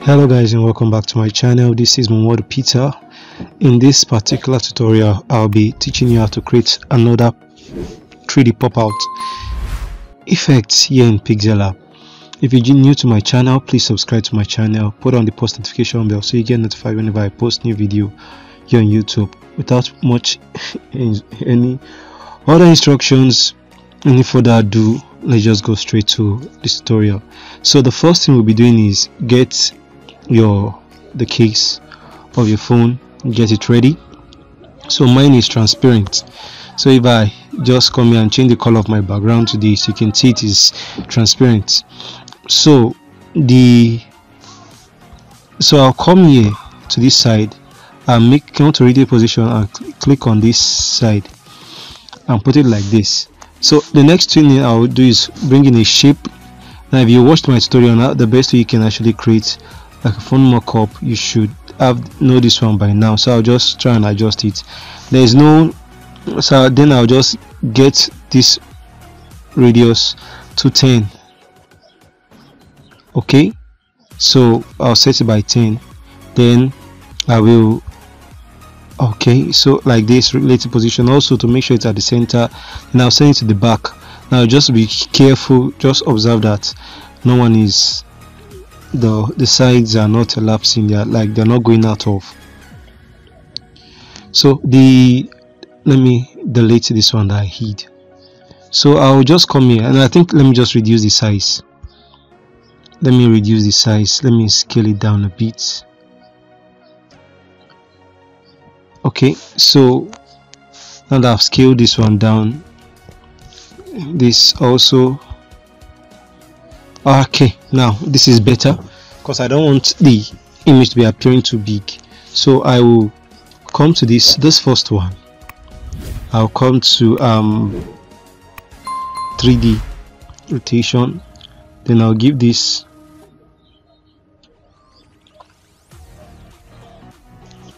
Hello guys, and welcome back to my channel. This is Momodu Peter. In this particular tutorial, I'll be teaching you how to create another 3D pop-out effect here in Pixellab. If you're new to my channel, please subscribe to my channel, put on the post notification bell so you get notified whenever I post new video here on YouTube. Without much any other instructions, any further ado, let's just go straight to this tutorial. So the first thing we'll be doing is get the case of your phone, get it ready. So mine is transparent, so if I just come here and change the color of my background to this, you can see it is transparent. So I'll come here to this side and come to radio position and click on this side and put it like this. So the next thing I'll do is bring in a shape. Now if you watched my tutorial, now the best way you can actually create like a phone mock-up, you should know this one by now. So I'll just try and adjust it. There is no, so then I'll just get this radius to 10. Okay, so I'll set it by 10. Then I will, okay, so like this, relative position, also to make sure it's at the center. And I'll send it to the back. Now just be careful, just observe that no one is, the sides are not elapsing, they're not going out of. So let me delete this one that I hid. So I'll just come here and I think let me just reduce the size. Let me reduce the size, let me scale it down a bit. Okay, so now that I've scaled this one down, this also, okay, now this is better because I don't want the image to be appearing too big. So I will come to this first one. I'll come to 3D rotation, then I'll give this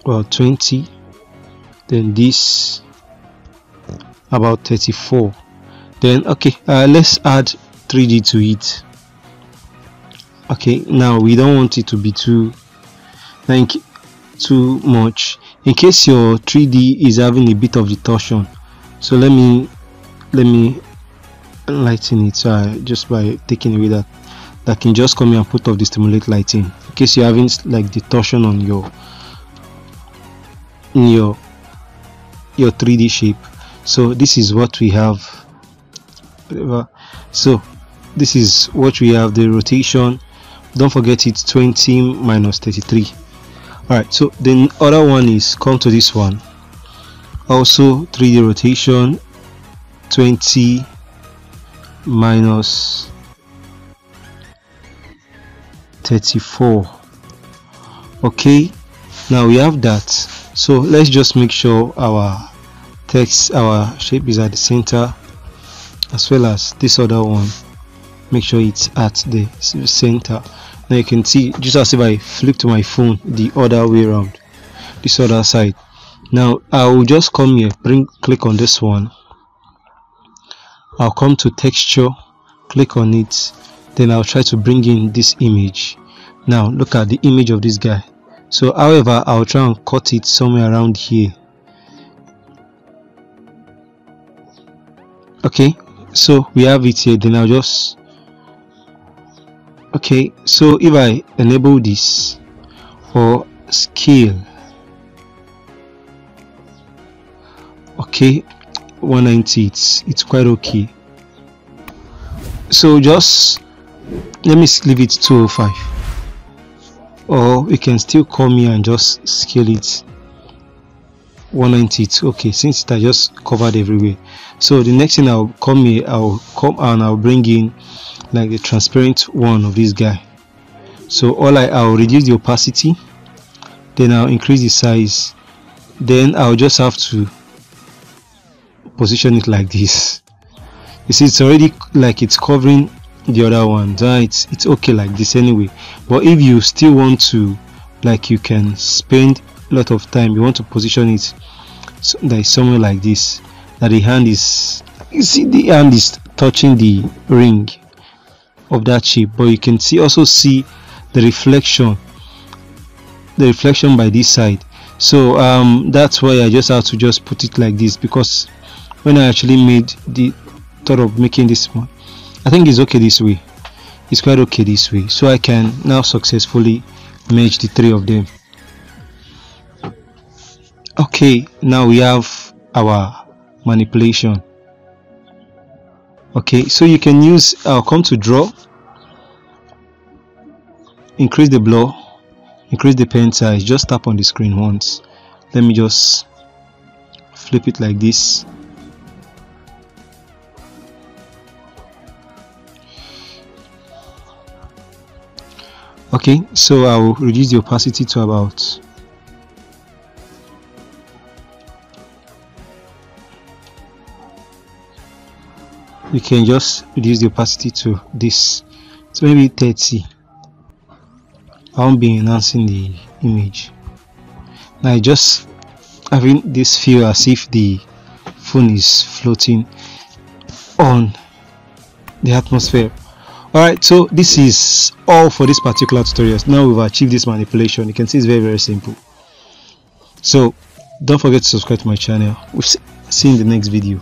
about 20, then this about 34. Then okay, let's add 3D to it. Okay, now we don't want it to be too much in case your 3D is having a bit of distortion. So let me lighten it. So just by taking away that can just come here and put off the stimulate lighting in case you're having like distortion on your 3D shape. So this is what we have. So this is what we have, the rotation. Don't forget it's 20 minus 33. Alright, so the other one is come to this one, also 3D rotation, 20 minus 34. Okay, now we have that. So let's just make sure our text, our shape is at the center, as well as this other one, make sure it's at the center. Now you can see just as if I flip to my phone the other way around, this other side. Now I will just come here, click on this one, I'll come to texture, click on it, then I'll try to bring in this image. Now look at the image of this guy. So however, I'll try and cut it somewhere around here. Okay, so we have it here. Then I'll just, okay, so if I enable this or scale, okay, 190, it's quite okay. So just let me leave it 205, or we can still come here and just scale it 190. It's okay since it has just covered everywhere. So the next thing, I'll come here, I'll come and I'll bring in like the transparent one of this guy. So I'll reduce the opacity, then I'll increase the size, then I'll just have to position it like this. You see, it's already like it's covering the other one. It's okay like this anyway. But if you still want to, like, you can spend a lot of time, you want to position it so that is somewhere like this, that the hand is, you see the hand is touching the ring of that shape, but you can also see the reflection the reflection by this side. So that's why I just have to just put it like this, because when I actually made the thought of making this one, I think it's okay this way. It's quite okay this way, so I can now successfully merge the three of them. Okay, now we have our manipulation. Okay, so you can use come to draw, increase the blur, increase the pen size. Just tap on the screen once. Let me just flip it like this. Okay, so I will reduce the opacity to about you can just reduce the opacity to this, so maybe 30. I won't be enhancing the image. Now I just having this feel as if the phone is floating on the atmosphere. Alright, so this is all for this particular tutorial. Now we've achieved this manipulation. You can see it's very simple. So don't forget to subscribe to my channel. We'll see you in the next video.